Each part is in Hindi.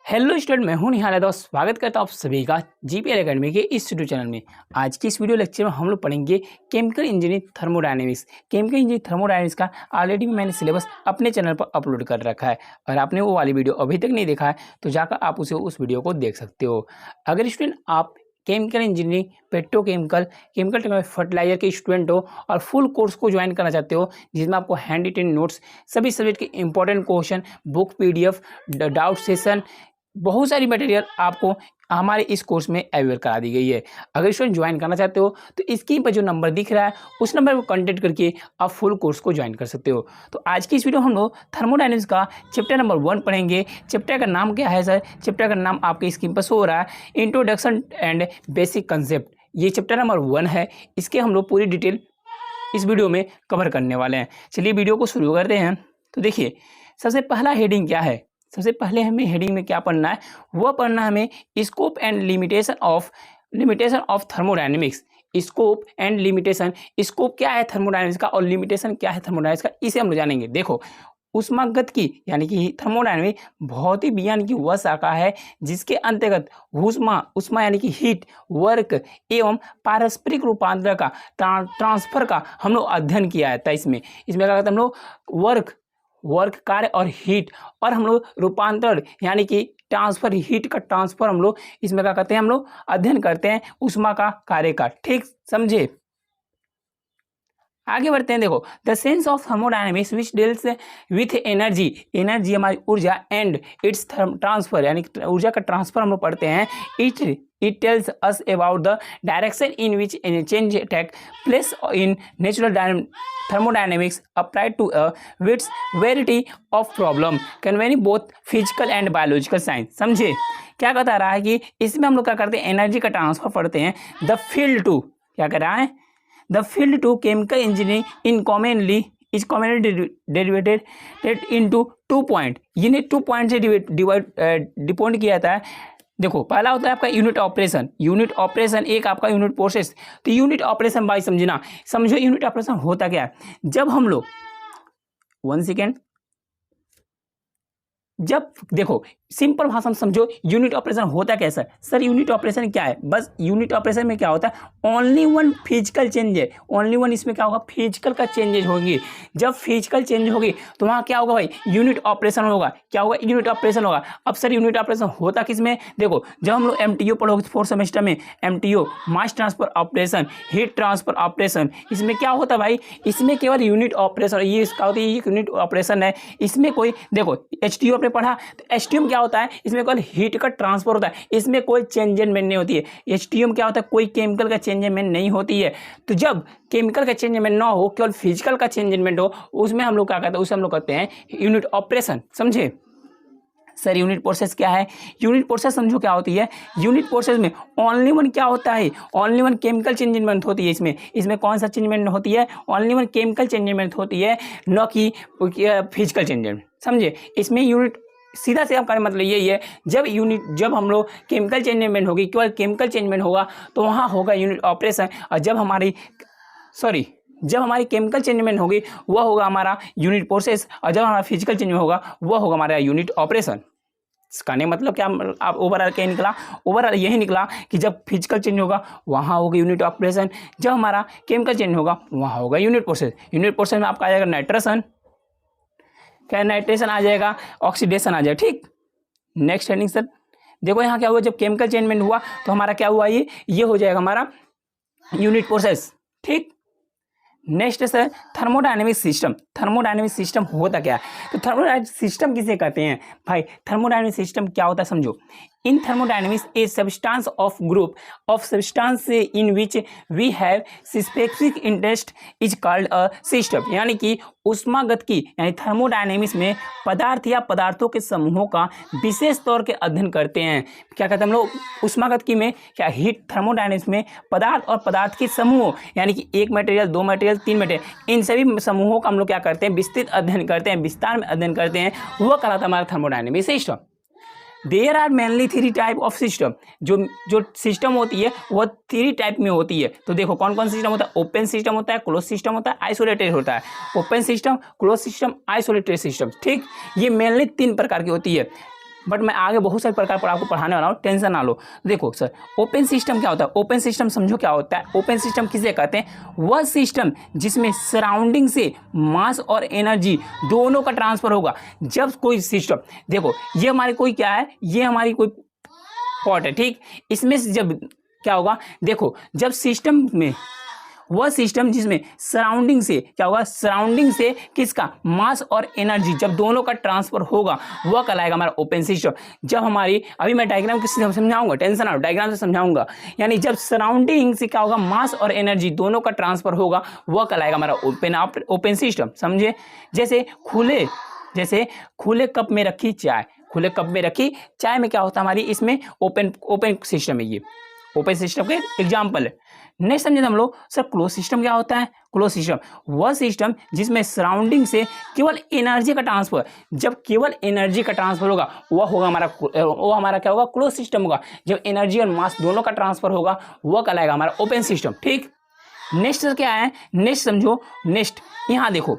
हेलो स्टूडेंट, मैं हूं निहाल यादव। स्वागत करता हूं आप सभी का जीपीएल एकेडमी के इस यूट्यूब चैनल में। आज की इस वीडियो लेक्चर में हम लोग पढ़ेंगे chemical engineering thermodynamics. Chemical engineering thermodynamics का ऑलरेडी मैंने सिलेबस अपने चैनल पर अपलोड कर रखा है। अगर आपने वो वाली वीडियो अभी तक नहीं देखा है तो जाकर आप उस वीडियो को देख सकते हो। अगर स्टूडेंट आप chemical engineering, petrochemical, chemical technology, fertiliser के स्टूडेंट हो और फुल कोर्स को ज्वाइन करना चाहते हो जिसमें आपको हैंड रिटेन नोट्स, सभी सब्जेक्ट के important question, book PDF, doubt session, बहुत सारी मटेरियल आपको हमारे इस कोर्स में अवेलेबल करा दी गई है। अगर स्टूडेंट ज्वाइन करना चाहते हो तो स्क्रीन पर जो नंबर दिख रहा है उस नंबर को कांटेक्ट करके आप फुल कोर्स को ज्वाइन कर सकते हो। तो आज की इस वीडियो हम लोग थर्मोडायनेमिक्स का चैप्टर नंबर 1 पढ़ेंगे। चैप्टर का नाम क्या है सर? चैप्टर का नाम आपके स्क्रीन पर शो हो रहा है, इंट्रोडक्शन एंड बेसिक कंसेप्ट। ये चैप्टर नंबर 1 है। इसके हम लोग पूरी डिटेल इस वीडियो में कवर करने वाले हैं। चलिए वीडियो को शुरू करते हैं। तो देखिए, सबसे पहला हेडिंग क्या है? सबसे पहले हमें हेडिंग में क्या पढ़ना है? वह पढ़ना है हमें scope and limitation of thermodynamics. Scope and limitation, scope क्या है थर्मोडायनेमिक्स का और लिमिटेशन क्या है थर्मोडायनेमिक्स का, इसे हम लोग जानेंगे। देखो, ऊष्मागतिकी यानी कि थर्मोडायनेमिक्स भौतिक विज्ञान की वह शाखा है जिसके अंतर्गत ऊष्मा यानी कि हीट, वर्क एवं पारस्परिक रूपांतरण का ट्रांसफर का हम लोग अध्ययन किया है। इसमें क्या कहते हैं हम लोग? वर्क कार्य और हीट, और हम लोग रूपांतरण यानी कि ट्रांसफर, हीट का ट्रांसफर हम लोग इसमें क्या करते हैं? हम लोग अध्ययन करते हैं ऊष्मा का कार्य का। ठीक समझे? आगे बढ़ते हैं। देखो, the science of thermodynamics which deals with energy हमारी ऊर्जा एंड इट्स ट्रांसफर यानी ऊर्जा का ट्रांसफर हम लोग पढ़ते हैं। It tells us about the direction in which change take place in natural thermodynamics applied to a width variety of problem concerning both physical and biological science। समझे क्या बता रहा है कि इसमें हम लोग क्या करते हैं? एनर्जी का ट्रांसफर पढ़ते हैं। द फील्ड टू क्या कर रहा है? The field to chemical engineering in commonly is commonly derivated into 2 point. इन्हें 2 पॉइंट से डिपेंड किया जाता है। देखो, पहला होता है आपका यूनिट ऑपरेशन, एक आपका यूनिट प्रोसेस। तो यूनिट ऑपरेशन भाई समझो यूनिट ऑपरेशन होता क्या है? जब हम लोग 1 सेकेंड, जब देखो सिंपल भाषा में समझो यूनिट ऑपरेशन होता कैसा है? सर यूनिट ऑपरेशन क्या है? बस यूनिट ऑपरेशन में क्या होता है? ओनली वन फिजिकल चेंज है। ओनली वन इसमें क्या होगा? फिजिकल का चेंजेज होगी। जब फिजिकल चेंज होगी तो वहाँ क्या होगा भाई? यूनिट ऑपरेशन होगा। क्या होगा? यूनिट ऑपरेशन होगा। अब सर यूनिट ऑपरेशन होता किसमें? देखो, जब हम लोग MTO पढ़ोगे 4th सेमेस्टर में, MTO mass transfer operation, heat transfer operation, इसमें क्या होता है भाई? इसमें केवल यूनिट ऑपरेशन, ये इसका होता है, ये यूनिट ऑपरेशन है। इसमें कोई देखो HTO आपने पढ़ा तो HTO में क्या होता है? इसमें केवल हीट का ट्रांसफर होता है, इसमें कोई चेंजमेंट नहीं होती है। HTO में क्या होता है? कोई केमिकल का चेंजमेंट नहीं होती है। तो जब केमिकल का चेंजमेंट ना हो, केवल फिजिकल का चेंजमेंट हो, उसमें हम लोग क्या करते हैं? उसे हम लोग कहते हैं यूनिट ऑपरेशन। समझे? सर यूनिट प्रोसेस क्या है? यूनिट प्रोसेस समझो क्या होती है। यूनिट प्रोसेस में ओनली वन क्या होता है? ओनली वन केमिकल चेंजमेंट होती है। इसमें कौन सा चेंजमेंट होती है? ओनली वन केमिकल चेंजमेंट होती है, न कि फिजिकल चेंजमेंट। समझे? इसमें यूनिट सीधा से आपका मतलब यही है, जब हम लोग केमिकल चेंजमेंट होगी, केवल केमिकल चेंजमेंट होगा तो वहाँ होगा यूनिट ऑपरेशन, और जब हमारी केमिकल चेंजमेंट होगी वह होगा हमारा यूनिट प्रोसेस, और जब हमारा फिजिकल चेंजमेंट होगा वह होगा हमारा यूनिट ऑपरेशन। इसका नहीं मतलब क्या आप ओवरऑल क्या निकला? ओवरऑल यही निकला कि जब फिजिकल चेंज होगा वहाँ होगा यूनिट ऑपरेशन, जब हमारा केमिकल चेंज होगा वहाँ होगा यूनिट प्रोसेस। यूनिट प्रोसेस में आपका आ जाएगा नाइट्रेशन, क्या नाइट्रेशन आ जाएगा, ऑक्सीडेशन आ जाएगा। ठीक, नेक्स्ट हेडिंग सर। देखो यहाँ क्या हुआ? जब केमिकल चेंजमेंट हुआ तो हमारा क्या हुआ? ये हो जाएगा हमारा यूनिट प्रोसेस। ठीक, next sir thermodynamic system. Thermodynamic system होता क्या है? तो थर्मोडायनेमिक सिस्टम किसे कहते हैं भाई? थर्मोडायनेमिक सिस्टम क्या होता है समझो। In thermodynamics a substance of group of substance in which we have specific interest is called a system. यानी कि ऊष्मागतिकी यानी थर्मोडायनेमिक्स में पदार्थ या पदार्थों के समूहों का विशेष तौर के अध्ययन करते हैं। क्या कहते हैं हम लोग? ऊष्मागतिकी में क्या हीट, थर्मोडायनेमिक्स में पदार्थ और पदार्थ के समूह यानी कि 1 मटेरियल, 2 मटेरियल, 3 मटेरियल, इन सभी समूहों का हम लोग क्या करते हैं? विस्तृत अध्ययन करते हैं, विस्तार में अध्ययन करते हैं। वह कहलाता है हमारा thermodynamic system. There are mainly 3 type of system. जो सिस्टम होती है वह 3 टाइप में होती है। तो देखो कौन कौन सिस्टम होता है? ओपन सिस्टम होता है, क्लोज सिस्टम होता है, आइसोलेटेड होता है। Open system, close system, isolated system. ठीक, ये मेनली 3 प्रकार की होती है। बट मैं आगे बहुत सारे प्रकार पर आपको पढ़ाने वाला हूँ, टेंशन ना लो। देखो सर, ओपन सिस्टम क्या होता है? ओपन सिस्टम समझो क्या होता है। ओपन सिस्टम किसे कहते हैं? वह सिस्टम जिसमें सराउंडिंग से मास और एनर्जी दोनों का ट्रांसफर होगा। जब कोई सिस्टम, देखो ये हमारी कोई क्या है, ये हमारी कोई पॉट है, ठीक। इसमें से जब क्या होगा, देखो जब सिस्टम में, वह सिस्टम जिसमें सराउंडिंग से क्या होगा, सराउंडिंग से किसका, मास और एनर्जी जब दोनों का ट्रांसफर होगा, वह कहलाएगा हमारा ओपन सिस्टम। जब हमारी, अभी मैं डायग्राम किससे समझाऊंगा, टेंशन ना लो, डायग्राम से समझाऊंगा। यानी जब सराउंडिंग से क्या होगा, मास और एनर्जी दोनों का ट्रांसफर होगा, वह कहलाएगा हमारा ओपन सिस्टम। समझे? जैसे खुले कप में रखी चाय, खुले कप में रखी चाय में क्या होता है हमारी, इसमें ओपन सिस्टम है। ये ओपन सिस्टम के एग्जाम्पल है। नेक्स्ट समझे हम लोग, सर क्लोज सिस्टम क्या होता है? क्लोज सिस्टम वह सिस्टम जिसमें सराउंडिंग से केवल एनर्जी का ट्रांसफर, जब केवल एनर्जी का ट्रांसफर होगा, वह हमारा क्या होगा, क्लोज सिस्टम होगा। जब एनर्जी और मास दोनों का ट्रांसफर होगा, वह कहलाएगा हमारा ओपन सिस्टम, ठीक। नेक्स्ट क्या है, नेक्स्ट समझो। नेक्स्ट यहाँ देखो,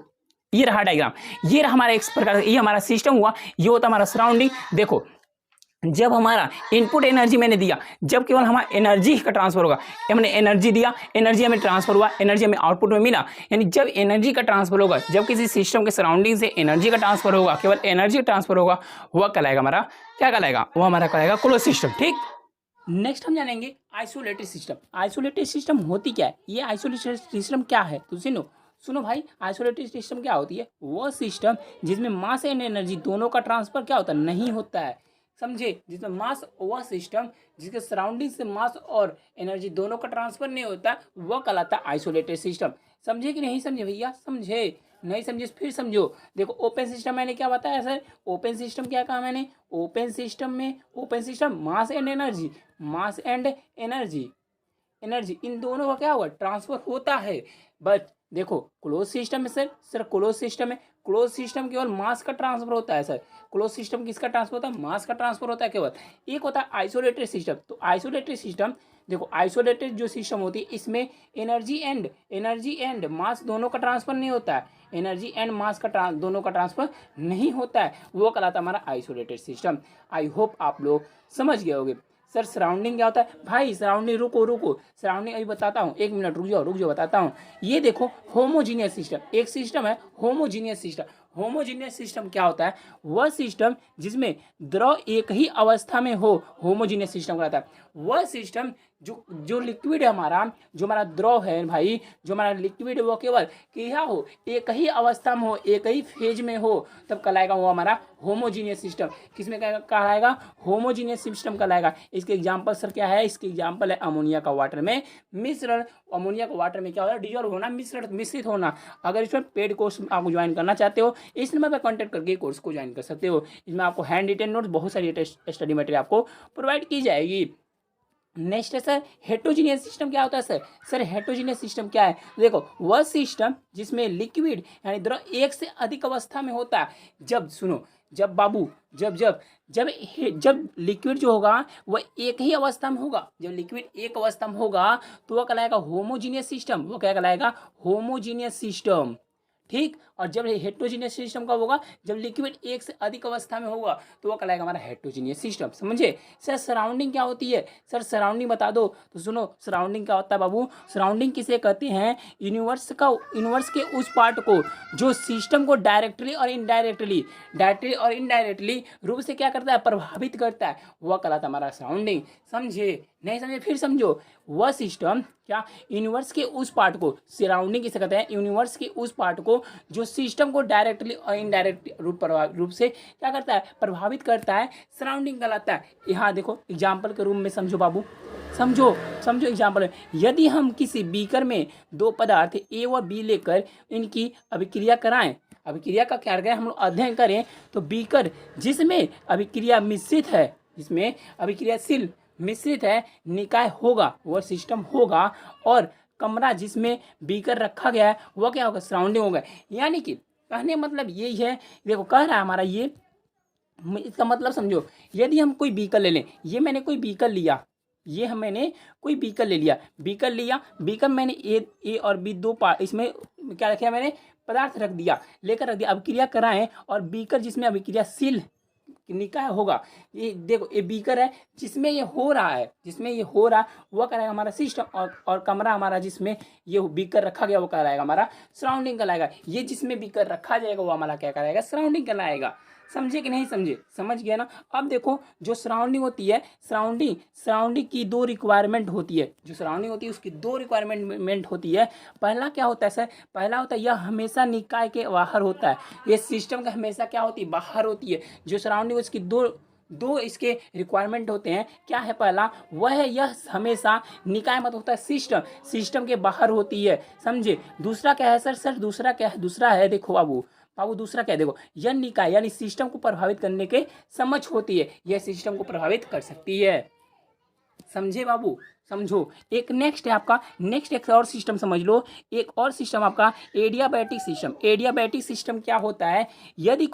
ये रहा डायग्राम, ये रहा हमारा एक प्रकार, ये हमारा सिस्टम हुआ, ये होता हमारा सराउंडिंग। देखो जब हमारा इनपुट एनर्जी मैंने दिया, जब केवल हमारा एनर्जी का ट्रांसफर होगा, हमने एनर्जी दिया, एनर्जी हमें ट्रांसफर हुआ, एनर्जी हमें आउटपुट में मिला। यानी जब एनर्जी का ट्रांसफर होगा, जब किसी सिस्टम के सराउंडिंग से एनर्जी का ट्रांसफर होगा, केवल एनर्जी ट्रांसफर होगा, वह कहलाएगा हमारा, क्या कहलाएगा, वह हमारा कहलाएगा क्लोज सिस्टम, ठीक। नेक्स्ट हम जानेंगे आइसोलेटेड सिस्टम। आइसोलेटेड सिस्टम होती क्या है? ये आइसोलेटेड सिस्टम क्या है तो सुनो भाई, आइसोलेटेड सिस्टम क्या होती है? वो सिस्टम जिसमें मास एंड एनर्जी दोनों का ट्रांसफर क्या होता है, नहीं होता है। समझे? जिसमें मास, वह सिस्टम जिसके सराउंडिंग से मास और एनर्जी दोनों का ट्रांसफर नहीं होता, वह कहलाता है आइसोलेटेड सिस्टम। समझे कि नहीं समझे भैया? समझे? नहीं समझे फिर समझो। देखो ओपन सिस्टम मैंने क्या बताया सर, ओपन सिस्टम क्या कहा मैंने, open system mass and energy, mass and energy in दोनों का क्या होगा, ट्रांसफर होता है। बट देखो क्लोज सिस्टम में सर क्लोज सिस्टम में, क्लोज सिस्टम केवल मास का ट्रांसफर होता है सर। क्लोज सिस्टम किसका ट्रांसफर होता है? मास का ट्रांसफर होता है केवल। एक होता है आइसोलेटेड सिस्टम। तो आइसोलेटेड सिस्टम, देखो आइसोलेटेड जो सिस्टम होती है, इसमें एनर्जी एंड मास दोनों का ट्रांसफर नहीं होता है, एनर्जी एंड मास का दोनों का ट्रांसफर नहीं होता है, वो कहलाता है हमारा आइसोलेटेड सिस्टम। आई होप आप लोग समझ गए होंगे। सर सराउंडिंग क्या होता है? भाई सराउंडिंग रुको, सराउंडिंग अभी बताता हूँ, एक मिनट रुक जाओ बताता हूँ। ये देखो होमोजीनियस सिस्टम, एक सिस्टम है होमोजीनियस सिस्टम। होमोजीनियस सिस्टम क्या होता है? वह सिस्टम जिसमें द्रव एक ही अवस्था में हो, होमोजीनियस सिस्टम कहलाता है। वह सिस्टम जो लिक्विड है हमारा, जो हमारा द्रव है भाई, जो हमारा लिक्विड है, वो केवल क्या हो, एक ही अवस्था में हो, एक ही फेज में हो, तब कहलाएगा वो हमारा होमोजीनियस सिस्टम। किसमें कहलाएगा? होमोजीनियस सिस्टम कहलाएगा। इसके एग्जाम्पल सर क्या है? इसके एग्जाम्पल है अमोनिया का वाटर में मिश्रण। अमोनिया का वाटर में क्या होता है? डिजोल्व होना, मिश्रित होना। अगर इसमें पेड कोर्स आप ज्वाइन करना चाहते हो, इस नंबर पर कॉन्टैक्ट करके कोर्स को ज्वाइन कर सकते हो। इसमें आपको हैंड रिटेन नोट्स, बहुत सारी स्टडी मटेरियल आपको प्रोवाइड की जाएगी। नेक्स्ट है सर हेट्रोजीनियस सिस्टम। क्या होता है सर हेट्रोजीनियस सिस्टम क्या है? देखो वह सिस्टम जिसमें लिक्विड यानी द्रव एक से अधिक अवस्था में होता है। जब लिक्विड जो होगा वह एक ही अवस्था में होगा, जब लिक्विड एक अवस्था में होगा तो वह कहलाएगा होमोजीनियस सिस्टम। वो क्या कहलाएगा? होमोजीनियस सिस्टम, ठीक। और जब हेट्रोजीनियस सिस्टम का होगा, जब लिक्विड एक से अधिक अवस्था में होगा, तो वह कहलाएगा हमारा हेट्रोजीनियस सिस्टम। समझे? सर सराउंडिंग क्या होती है? सर सराउंडिंग बता दो। तो सुनो सराउंडिंग क्या होता है बाबू। सराउंडिंग किसे कहते हैं? यूनिवर्स के उस पार्ट को जो सिस्टम को डायरेक्टली और इनडायरेक्टली रूप से क्या करता है? प्रभावित करता है, वह कहलाता है हमारा सराउंडिंग। समझे? नहीं समझे फिर समझो। वह सिस्टम क्या, यूनिवर्स के उस पार्ट को, सराउंडिंग किसे कहते हैं? यूनिवर्स के उस पार्ट को जो सिस्टम को डायरेक्टली और इनडायरेक्ट रूप से क्या करता है? प्रभावित करता है, सराउंडिंग कहलाता है। यहाँ देखो एग्जाम्पल के रूप में समझो बाबू, समझो एग्जाम्पल है। यदि हम किसी बीकर में दो पदार्थ ए व बी लेकर इनकी अभिक्रिया कराएं, अभिक्रिया का क्या करें हम लोग अध्ययन करें, तो बीकर जिसमें अभिक्रिया मिश्रित है, जिसमें अभिक्रियाशील मिश्रित है, निकाय होगा, वह सिस्टम होगा। और कमरा जिसमें बीकर रखा गया है, वह क्या होगा? सराउंडिंग होगा। यानी कि कहने मतलब यही है, देखो कह रहा है हमारा ये, इसका मतलब समझो। यदि हम कोई बीकर ले लें, ये मैंने कोई बीकर लिया, मैंने कोई बीकर ले लिया, बीकर मैंने ए और बी दो पार्ट, इसमें क्या रखा मैंने? पदार्थ रख दिया, अभिक्रिया कराएं, और बीकर जिसमें अभिक्रियाशील निकाय होगा, ये देखो ये बीकर है जिसमें ये हो रहा है, जिसमें ये हो रहा वह कराएगा हमारा सिस्टम, और कमरा हमारा जिसमें ये बीकर रखा गया वो कराएगा हमारा सराउंडिंग कराएगा। ये जिसमें बीकर रखा जाएगा वो हमारा क्या कराएगा, सराउंडिंग कराएगा। समझे कि नहीं समझे, समझ गया ना। अब देखो जो सराउंडिंग होती है, सराउंडिंग की दो रिक्वायरमेंट होती है, जो सराउंडिंग होती है उसकी दो रिक्वायरमेंट होती है। पहला क्या होता है सर, पहला होता है यह हमेशा निकाय के बाहर होता है, ये सिस्टम का हमेशा क्या होती है, बाहर होती है। जो सराउंडिंग उसकी दो इसके रिक्वायरमेंट होते हैं। क्या है पहला, वह है यह हमेशा निकाय मत होता है, सिस्टम के बाहर होती है, समझे। दूसरा क्या है सर दूसरा क्या है, दूसरा है देखो बाबू दूसरा क्या है, देखो यह निकाय यानी सिस्टम को प्रभावित करने के समझ होती है, यह सिस्टम को प्रभावित कर सकती है। समझे बाबू, समझो। एक नेक्स्ट है आपका, नेक्स्ट एक और सिस्टम समझ लो, एक और सिस्टम आपका एडियाबैटिक सिस्टम। एडियाबैटिक सिस्टम क्या होता है, यदि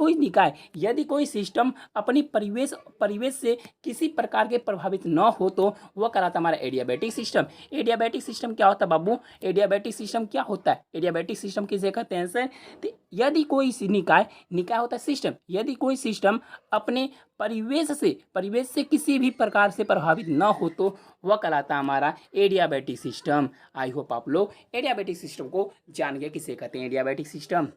कोई सिस्टम अपनी परिवेश से किसी प्रकार के प्रभावित न हो तो वह कराता हमारा एडियाबैटिक सिस्टम। एडियाबैटिक सिस्टम क्या होता है बाबू, एडियाबैटिक सिस्टम क्या होता है, एडियाबैटिक सिस्टम किसे कहते हैं सर, तो यदि कोई निकाय होता है सिस्टम, यदि कोई सिस्टम अपने परिवेश से किसी भी प्रकार से प्रभावित न हो तो वह कहलाता हमारा एडियाबैटिक सिस्टम। आई होप आप लोग एडियाबैटिक सिस्टम को जान गए किसे कहते हैं एडियाबैटिक सिस्टम।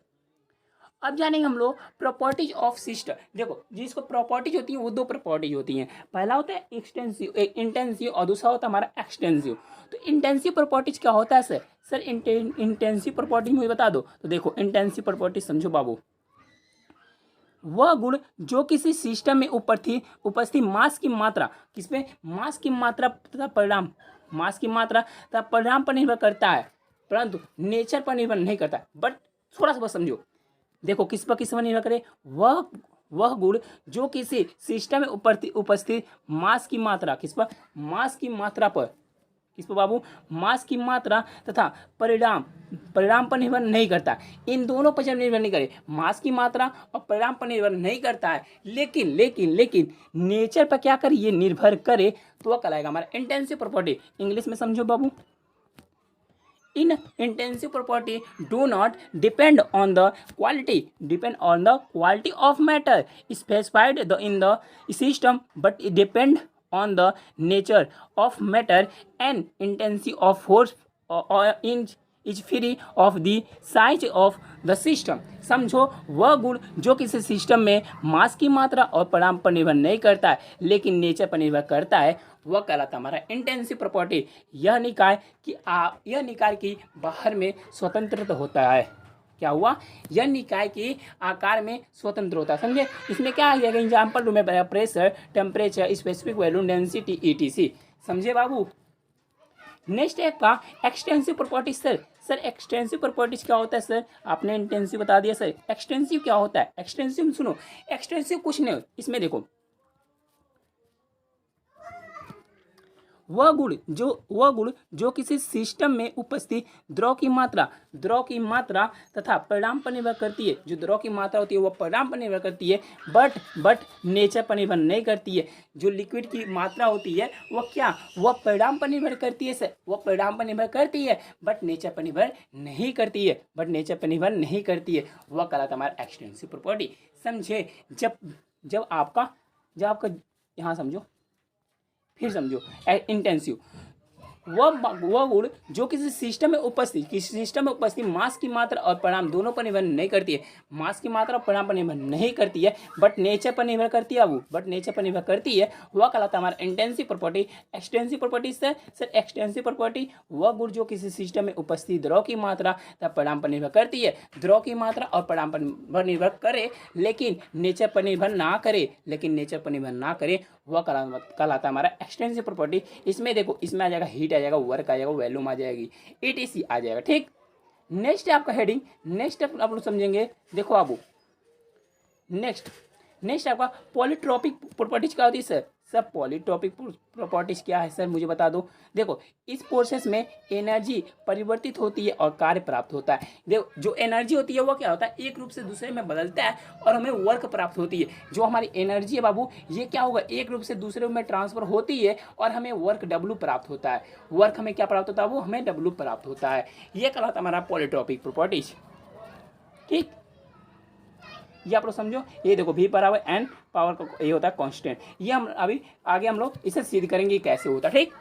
अब जानेंगे हम लोग प्रॉपर्टीज ऑफ सिस्टम। देखो जिसको प्रॉपर्टीज होती है वो दो प्रॉपर्टीज होती हैं, पहला होता है इंटेंसिव और दूसरा होता है हमारा एक्सटेंसिव। तो इंटेंसिव प्रॉपर्टीज क्या होता है सर इंटेंसिव प्रॉपर्टी मुझे बता दो। तो देखो इंटेंसिव प्रॉपर्टी समझो बाबू, वह गुण जो किसी सिस्टम में उपस्थित मास की मात्रा, किसमें, मास की मात्रा तथा परिणाम पर निर्भर करता है, परंतु नेचर पर निर्भर नहीं करता। बट थोड़ा सा बस समझो, देखो किस पर निर्भर करे, वह गुण जो किसी सिस्टम में उपस्थित मास की मात्रा, किस पर, मास की मात्रा पर, किस पर बाबू, मास की मात्रा तथा परिणाम पर निर्भर नहीं करता। इन दोनों पर जब निर्भर नहीं करे, मास की मात्रा और परिणाम पर निर्भर नहीं करता है, लेकिन नेचर पर क्या करे, ये निर्भर करे, तो वह कहलाएगा हमारा इंटेंसिव प्रॉपर्टी। इंग्लिश में समझो बाबू, in intensive property do not depend on the quality of matter specified in the system, but it depend on the nature of matter and intensity of force is free of the size of the system। समझो वह गुण जो किसी सिस्टम में मास की मात्रा और परिणाम पर निर्भर नहीं करता है लेकिन नेचर पर निर्भर करता है, वह कहलाता हमारा इंटेंसिव प्रॉपर्टी। यह निकाय की बाहर में स्वतंत्र होता है। क्या हुआ, यह निकाय की आकार में स्वतंत्र होता है, समझे। इसमें क्या है, एग्जाम्पल रूम में pressure, temperature, specific value, density, etc. समझे बाबू। नेक्स्ट है का extensive properties. Sir extensive properties क्या होता है सर, आपने इंटेंसिव बता दिया सर, एक्सटेंसिव क्या होता है। एक्सटेंसिव सुनो, एक्सटेंसिव कुछ नहीं, इसमें देखो वह गुण जो किसी सिस्टम में उपस्थित द्रव की मात्रा तथा परिणाम पर निर्भर करती है। जो द्रव की मात्रा होती है वह परिणाम पर निर्भर करती है, बट नेचर पर निर्भर नहीं करती है। जो लिक्विड की मात्रा होती है वह परिणाम पर निर्भर करती है सर, वह परिणाम पर निर्भर करती है, बट नेचर पर निर्भर नहीं करती है, वह कहलाता हमारा एक्सटेंसिव प्रॉपर्टी। समझे। जब आपका यहाँ समझो, फिर समझो इंटेंसिव, वह गुण जो किसी सिस्टम में उपस्थित मास की मात्रा और परिणाम दोनों पर निर्भर नहीं करती है। मास की मात्रा और परिणाम पर निर्भर नहीं करती है, बट नेचर पर निर्भर करती है। वह कहलाता है हमारा intensive property. Extensive property sir extensive property वह गुण जो किसी सिस्टम में उपस्थित द्रव की मात्रा तथा परिणाम पर निर्भर करती है। द्रव की मात्रा और परिणाम पर निर्भर करे लेकिन नेचर पर निर्भर ना करे, वह कहलाता हमारा एक्सटेंसिव प्रॉपर्टी। इसमें देखो, इसमें आ जाएगा हीट, आ जाएगा वर्क, आ जाएगा वैल्यूम, आ जाएगी ईटीसी आ जाएगा। ठीक। नेक्स्ट है आपका हेडिंग, नेक्स्ट आप लोग समझेंगे। देखो बाबू नेक्स्ट आपका पॉलीट्रॉपिक प्रॉपर्टीज क्या होती है सर पॉलीट्रॉपिक प्रॉपर्टीज क्या है सर, मुझे बता दो। देखो इस प्रोसेस में एनर्जी परिवर्तित होती है और कार्य प्राप्त होता है। देखो जो एनर्जी होती है वो क्या होता है, एक रूप से दूसरे में बदलता है और हमें वर्क प्राप्त होती है। जो हमारी एनर्जी है बाबू, ये क्या होगा, एक रूप से दूसरे रूप में ट्रांसफर होती है और हमें वर्क डब्ल्यू प्राप्त होता है। वर्क हमें क्या प्राप्त होता है, वो हमें डब्ल्यू प्राप्त होता है। ये कहलाता है हमारा पॉलीट्रॉपिक प्रॉपर्टीज। ठीक। ये आप लोग समझो। ये देखो V बराबर N पावर का ये होता है कांस्टेंट। ये हम अभी आगे हम लोग इसे सिद्ध करेंगे कैसे होता है। ठीक,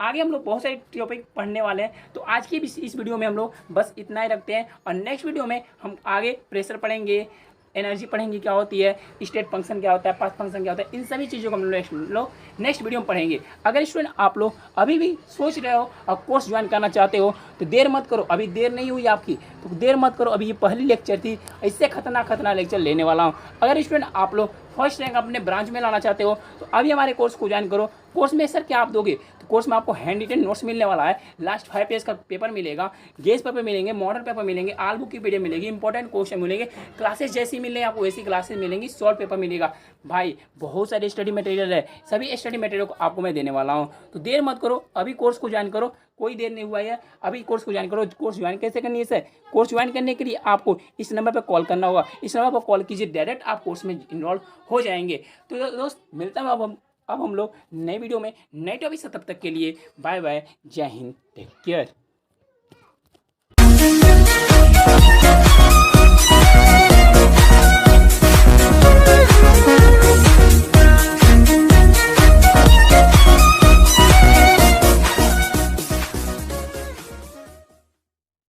आगे हम लोग बहुत सारे टॉपिक पढ़ने वाले हैं, तो आज की इस वीडियो में हम लोग बस इतना ही रखते हैं, और नेक्स्ट वीडियो में हम आगे प्रेशर पढ़ेंगे, एनर्जी पढ़ेंगे क्या होती है, स्टेट फंक्शन क्या होता है, पाथ फंक्शन क्या होता है, इन सभी चीज़ों को हम लोग नेक्स्ट वीडियो में पढ़ेंगे। अगर स्टूडेंट आप लोग अभी भी सोच रहे हो और कोर्स ज्वाइन करना चाहते हो तो देर मत करो, अभी देर नहीं हुई आपकी, तो देर मत करो। अभी ये पहली लेक्चर थी, इससे खतरनाक लेक्चर लेने वाला हूँ। अगर स्टूडेंट आप लोग फर्स्ट रैंक अपने ब्रांच में लाना चाहते हो तो अभी हमारे कोर्स को ज्वाइन करो। कोर्स में सर क्या आप दोगे, तो कोर्स में आपको हैंड रिटन नोट्स मिलने वाला है, लास्ट 5 पेज का पेपर मिलेगा, गेस्ट पेपर मिलेंगे, मॉडल पेपर मिलेंगे, आल बुक की पीडीएफ मिलेगी, इंपॉर्टेंट क्वेश्चन मिलेंगे, क्लासेस जैसी मिल रही है आपको वैसी क्लासेस मिलेंगी, सॉल्व पेपर मिलेगा। भाई बहुत सारे स्टडी मटेरियल है, सभी स्टडी मटेरियल को आपको मैं देने वाला हूँ, तो देर मत करो, अभी कोर्स को ज्वाइन करो, कोई देर नहीं हुआ है, अभी कोर्स को ज्वाइन करो। कोर्स ज्वाइन कैसे करनी है सर, कोर्स ज्वाइन करने के लिए आपको इस नंबर पर कॉल करना होगा, इस नंबर पर कॉल कीजिए, डायरेक्ट आप कोर्स में इन्वॉल्व हो जाएंगे। तो दोस्त मिलता हूँ अब हम लोग नए वीडियो में नए टॉपिक से, तब तक के लिए बाय बाय, जय हिंद, टेक केयर।